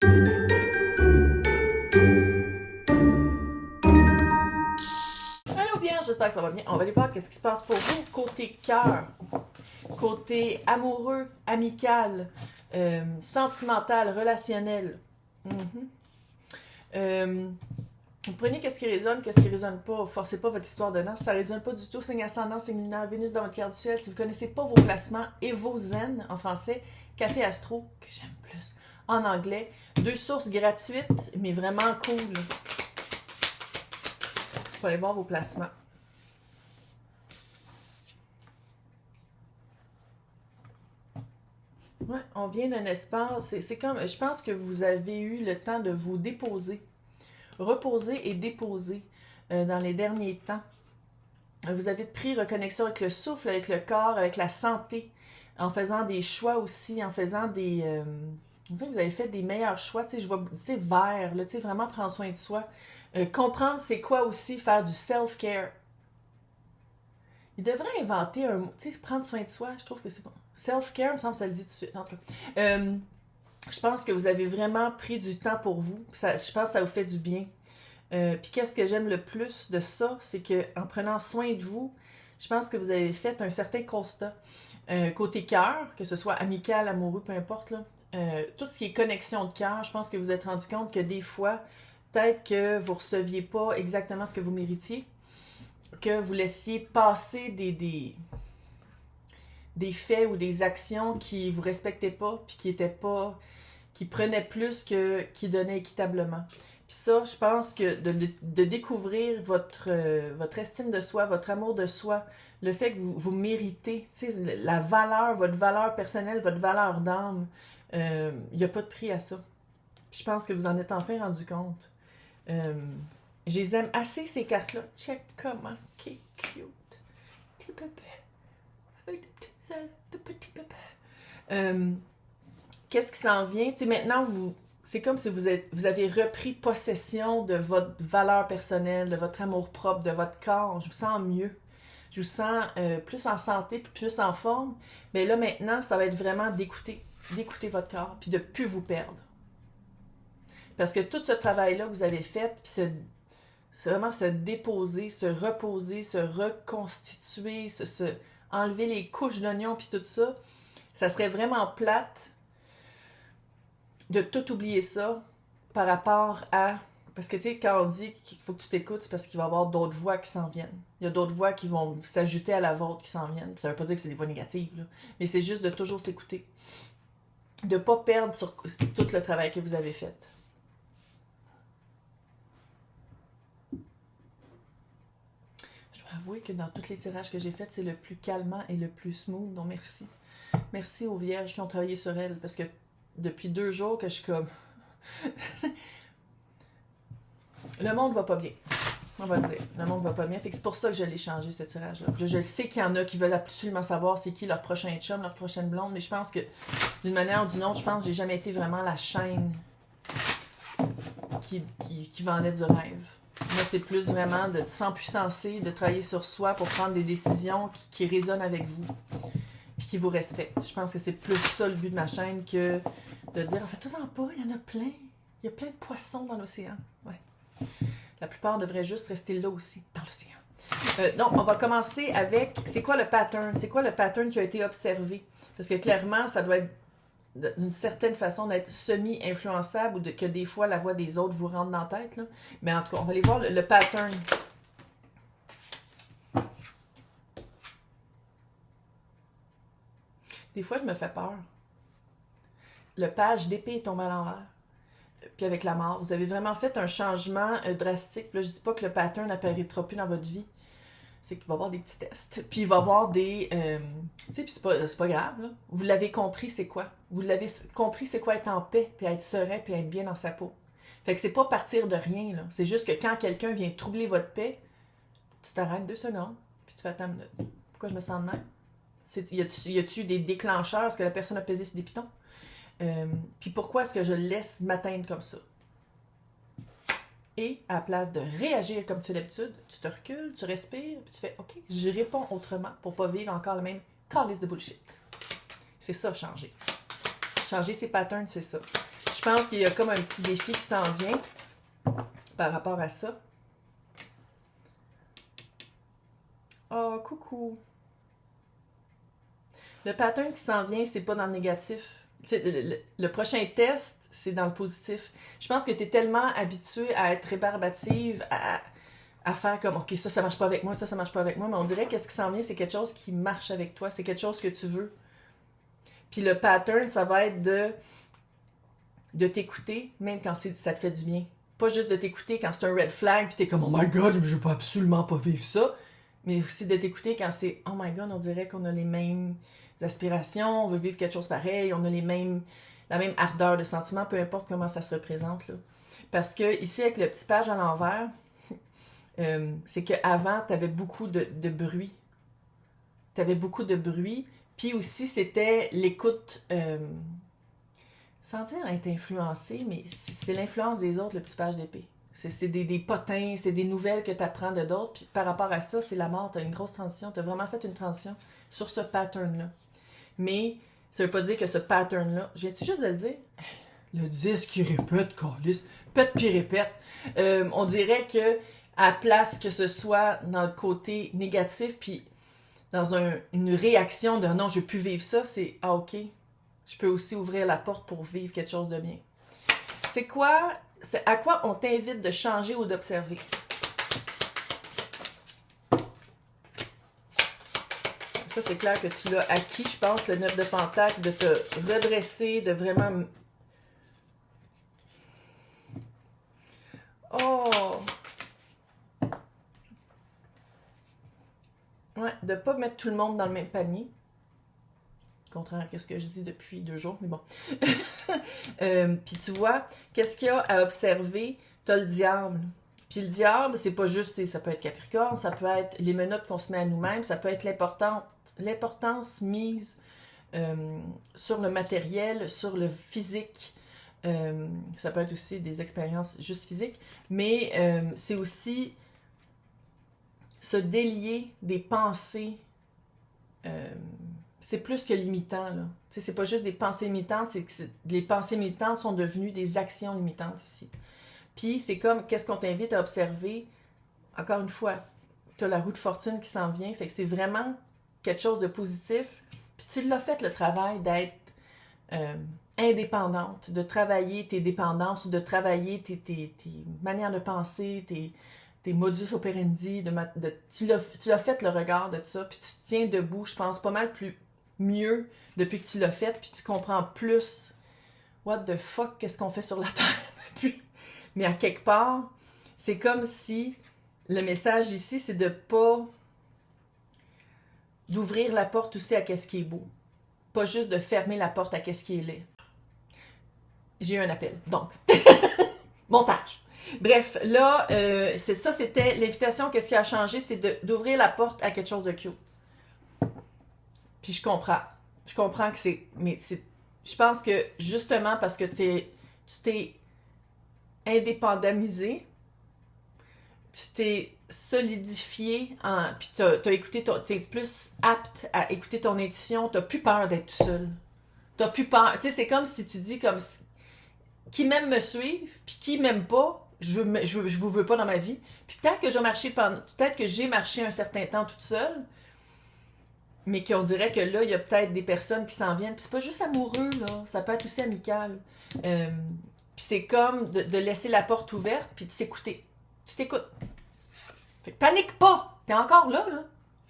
Allô bien, j'espère que ça va bien. On va aller voir qu'est-ce qui se passe pour vous côté cœur, côté amoureux, amical, sentimental, relationnel. Mhm. Vous prenez qu'est-ce qui résonne pas. Forcez pas votre histoire dedans. Si ça résonne pas du tout, signe ascendant, signe lunaire, Vénus dans votre carte du ciel. Si vous connaissez pas vos placements et vos zen en français, Café Astro, que j'aime plus, en anglais. 2 sources gratuites, mais vraiment cool. Vous allez voir vos placements. Ouais, on vient d'un espace. C'est comme, je pense que vous avez eu le temps de vous déposer, reposer et déposer dans les derniers temps. Vous avez pris reconnexion avec le souffle, avec le corps, avec la santé, en faisant des choix aussi, en faisant des... vous avez fait des meilleurs choix, tu sais, je vois, tu sais, vert, là, tu sais, vraiment prendre soin de soi. Comprendre c'est quoi aussi faire du self-care. Il devrait inventer un mot, tu sais, prendre soin de soi, je trouve que c'est bon. Self-care, il me semble que ça le dit tout de suite, en tout cas. Je pense que vous avez vraiment pris du temps pour vous, ça, je pense que ça vous fait du bien. Puis qu'est-ce que j'aime le plus de ça, c'est que en prenant soin de vous, je pense que vous avez fait un certain constat. Côté cœur, que ce soit amical, amoureux, peu importe, là, tout ce qui est connexion de cœur, je pense que vous vous êtes rendu compte que des fois, peut-être que vous ne receviez pas exactement ce que vous méritiez, que vous laissiez passer des faits ou des actions qui ne vous respectaient pas, puis qui prenaient plus que qui donnaient équitablement. Puis ça, je pense que de découvrir votre estime de soi, votre amour de soi, le fait que vous méritez, tu sais, la valeur, votre valeur personnelle, votre valeur d'âme, il n'y a pas de prix à ça. Puis je pense que vous en êtes enfin rendu compte. Je les aime assez, ces cartes-là. Check comment, qui est cute. Petit bébé. Avec de petites ailes, de petits bébés. Qu'est-ce qui s'en vient? Tu sais, maintenant, c'est comme si vous avez repris possession de votre valeur personnelle, de votre amour propre, de votre corps. Je vous sens mieux. Je vous sens plus en santé, puis plus en forme. Mais là, maintenant, ça va être vraiment d'écouter votre corps, puis de ne plus vous perdre. Parce que tout ce travail-là que vous avez fait, puis c'est vraiment se déposer, se reposer, se reconstituer, enlever les couches d'oignons, puis tout ça, ça serait vraiment plate de tout oublier ça par rapport à... Parce que, tu sais, quand on dit qu'il faut que tu t'écoutes, c'est parce qu'il va y avoir d'autres voix qui s'en viennent. Il y a d'autres voix qui vont s'ajouter à la vôtre qui s'en viennent. Ça veut pas dire que c'est des voix négatives, là. Mais c'est juste de toujours s'écouter. De pas perdre sur tout le travail que vous avez fait. Je dois avouer que dans tous les tirages que j'ai faits, c'est le plus calmant et le plus smooth. Donc, merci. Merci aux vierges qui ont travaillé sur elles. Parce que depuis 2 jours que je suis comme... Le monde va pas bien. On va dire. Le monde va pas bien. Fait que c'est pour ça que je l'ai changé, ce tirage-là. Là, je sais qu'il y en a qui veulent absolument savoir c'est qui leur prochain chum, leur prochaine blonde, mais je pense que, d'une manière ou d'une autre, je pense que j'ai jamais été vraiment la chaîne qui vendait du rêve. Moi, c'est plus vraiment de s'empuissancer, de travailler sur soi pour prendre des décisions qui résonnent avec vous, puis qui vous respectent. Je pense que c'est plus ça le but de ma chaîne que de dire, en fait, tout en pas, il y en a plein. Il y a plein de poissons dans l'océan. Ouais. La plupart devraient juste rester là aussi, dans l'océan. Donc, on va commencer avec, c'est quoi le pattern? C'est quoi le pattern qui a été observé? Parce que clairement, ça doit être d'une certaine façon d'être semi-influençable ou que des fois la voix des autres vous rentre dans la tête. Là. Mais en tout cas, on va aller voir le pattern. Des fois, je me fais peur. Le page d'épée est tombé à l'envers. Puis avec la mort, vous avez vraiment fait un changement drastique. Puis là, je dis pas que le pattern n'apparaîtra plus dans votre vie. C'est qu'il va y avoir des petits tests. Puis il va y avoir des... tu sais, puis c'est pas grave, là. Vous l'avez compris, c'est quoi? Vous l'avez compris, c'est quoi être en paix, puis être serein, puis être bien dans sa peau. Fait que c'est pas partir de rien, là. C'est juste que quand quelqu'un vient troubler votre paix, tu t'arrêtes 2 secondes, puis tu fais ta minute. Pourquoi je me sens de même? Y a-tu des déclencheurs? Est-ce que la personne a pesé sur des pitons? Puis pourquoi est-ce que je laisse m'atteindre comme ça? Et à la place de réagir comme tu fais d'habitude, tu te recules, tu respires, puis tu fais « Ok, je réponds autrement pour pas vivre encore le même calice de bullshit. » C'est ça, changer. Changer ses patterns, c'est ça. Je Je pense qu'il y a comme un petit défi qui s'en vient par rapport à ça. Oh, coucou! Le pattern qui s'en vient, c'est pas dans le négatif. Le prochain test, c'est dans le positif. Je pense que tu es tellement habitué à être rébarbative, à faire comme, OK, ça marche pas avec moi, ça marche pas avec moi, mais on dirait que ce qui s'en vient, c'est quelque chose qui marche avec toi, c'est quelque chose que tu veux. Puis le pattern, ça va être de t'écouter, même quand ça te fait du bien. Pas juste de t'écouter quand c'est un red flag, puis t'es comme, oh my god, je veux pas absolument pas vivre ça, mais aussi de t'écouter quand c'est, oh my god, on dirait qu'on a les mêmes aspirations, on veut vivre quelque chose pareil, on a la même ardeur de sentiment, peu importe comment ça se représente, là. Parce que ici, avec le petit page à l'envers, c'est qu'avant, tu avais beaucoup de bruit. Tu avais beaucoup de bruit. Puis aussi, c'était l'écoute, sans dire être influencé, mais c'est l'influence des autres, le petit page d'épée. C'est des potins, c'est des nouvelles que tu apprends de d'autres. Puis par rapport à ça, c'est la mort. Tu as une grosse transition. Tu as vraiment fait une transition sur ce pattern-là. Mais ça veut pas dire que ce pattern-là, je viens-tu juste de le dire? Le disque qui répète, câlisse, pète puis répète. On dirait que à place que ce soit dans le côté négatif, puis dans une réaction de non, je veux plus vivre ça, c'est ah ok, je peux aussi ouvrir la porte pour vivre quelque chose de bien. C'est à quoi on t'invite de changer ou d'observer? Ça, c'est clair que tu l'as acquis, je pense, le 9 de Pentacle, de te redresser, de vraiment... Oh! Ouais, de pas mettre tout le monde dans le même panier. Contraire à ce que je dis depuis 2 jours, mais bon. Puis tu vois, qu'est-ce qu'il y a à observer? T'as le diable. Puis le diable, c'est pas juste, ça peut être Capricorne, ça peut être les menottes qu'on se met à nous-mêmes, ça peut être l'importance mise sur le matériel, sur le physique. Ça peut être aussi des expériences juste physiques, mais c'est aussi se délier des pensées. C'est plus que limitant, là. T'sais, c'est pas juste des pensées limitantes, c'est que les pensées limitantes sont devenues des actions limitantes ici. Puis c'est comme, qu'est-ce qu'on t'invite à observer? Encore une fois, t'as la roue de fortune qui s'en vient, fait que c'est vraiment quelque chose de positif. Puis tu l'as fait, le travail d'être indépendante, de travailler tes dépendances, de travailler tes manières de penser, tes modus operandi, tu l'as fait le regard de ça, puis tu te tiens debout, je pense, pas mal mieux depuis que tu l'as fait, puis tu comprends plus what the fuck, qu'est-ce qu'on fait sur la Terre depuis. Mais à quelque part, c'est comme si le message ici, c'est d'ouvrir la porte aussi à qu'est-ce qui est beau. Pas juste de fermer la porte à qu'est-ce qui est laid. J'ai eu un appel, donc. Montage. Bref, là, c'était l'invitation. Qu'est-ce qui a changé? C'est d'ouvrir la porte à quelque chose de cute. Puis je comprends. Je comprends que c'est... Mais je pense que justement parce que tu t'es indépendamisé, tu t'es solidifié, puis t'as écouté t'es plus apte à écouter ton intuition, t'as plus peur d'être tout seul. T'as plus peur. Tu sais, c'est comme si tu dis comme qui m'aime me suivre, puis qui m'aime pas, je vous veux pas dans ma vie. Puis peut-être que j'ai marché un certain temps toute seule, mais qu'on dirait que là, il y a peut-être des personnes qui s'en viennent. Puis c'est pas juste amoureux, là. Ça peut être aussi amical. Puis c'est comme de laisser la porte ouverte, puis de s'écouter. Tu t'écoutes. Fait que panique pas! T'es encore là, là.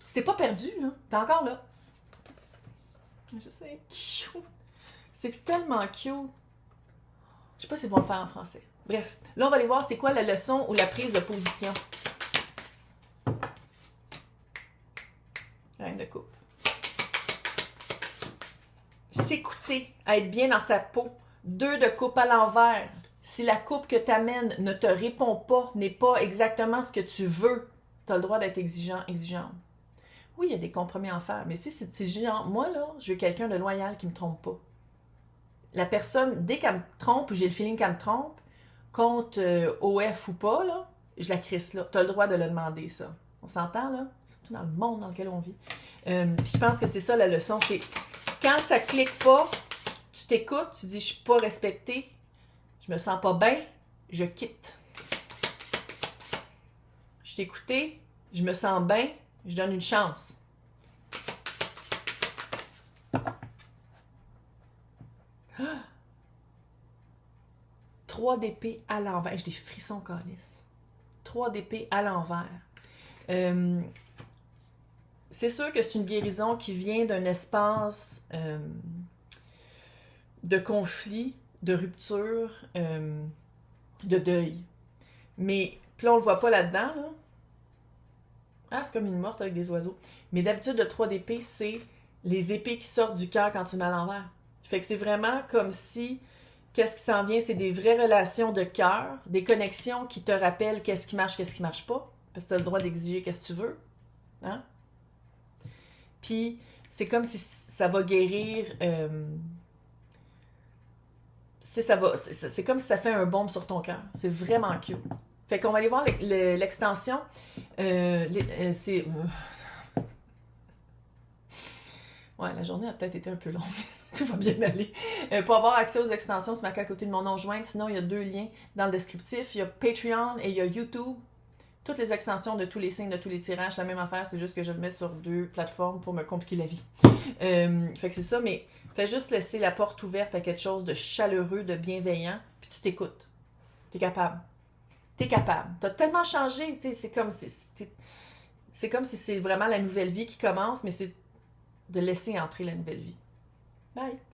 Si t'es pas perdu, là, t'es encore là. Je sais, cute. C'est tellement cute. Je sais pas s'ils vont le faire en français. Bref, là, on va aller voir c'est quoi la leçon ou la prise de position. Reine de coupe. S'écouter, être bien dans sa peau. 2 de coupe à l'envers. Si la coupe que t'amènes ne te répond pas, n'est pas exactement ce que tu veux, t'as le droit d'être exigeante. Oui, il y a des compromis à faire, mais si c'est exigeant, moi, là, je veux quelqu'un de loyal qui me trompe pas. La personne, dès qu'elle me trompe, ou j'ai le feeling qu'elle me trompe, compte OF ou pas, là, je la crisse là. Tu as le droit de le demander, ça. On s'entend, là? Surtout dans le monde dans lequel on vit. Puis je pense que c'est ça la leçon, c'est quand ça clique pas, tu t'écoutes, tu dis « je suis pas respectée », Je me sens pas bien, je quitte. Je t'ai écouté, je me sens bien, je donne une chance. Ah! 3 d'épée à l'envers. J'ai des frissons, câlisse. 3 d'épée à l'envers. C'est sûr que c'est une guérison qui vient d'un espace de conflit, de rupture, de deuil. Mais, puis là, on le voit pas là-dedans, là. Ah, c'est comme une morte avec des oiseaux. Mais d'habitude, le 3 d'épée, c'est les épées qui sortent du cœur quand tu mets à l'envers. Fait que c'est vraiment comme si, qu'est-ce qui s'en vient, c'est des vraies relations de cœur, des connexions qui te rappellent qu'est-ce qui marche pas. Parce que tu as le droit d'exiger qu'est-ce que tu veux. Hein? Puis, c'est comme si ça va guérir... c'est comme si ça fait un baume sur ton cœur. C'est vraiment cute. Fait qu'on va aller voir l'extension. C'est... Ouais, la journée a peut-être été un peu longue. Tout va bien aller. Pour avoir accès aux extensions, c'est marqué à côté de mon nom joint. Sinon, il y a 2 liens dans le descriptif. Il y a Patreon et il y a YouTube. Toutes les extensions de tous les signes, de tous les tirages, la même affaire, c'est juste que je le mets sur 2 plateformes pour me compliquer la vie. Fait que c'est ça, mais fais juste laisser la porte ouverte à quelque chose de chaleureux, de bienveillant, puis tu t'écoutes. T'es capable. T'es capable. T'as tellement changé, tu sais, c'est comme si c'est vraiment la nouvelle vie qui commence, mais c'est de laisser entrer la nouvelle vie. Bye!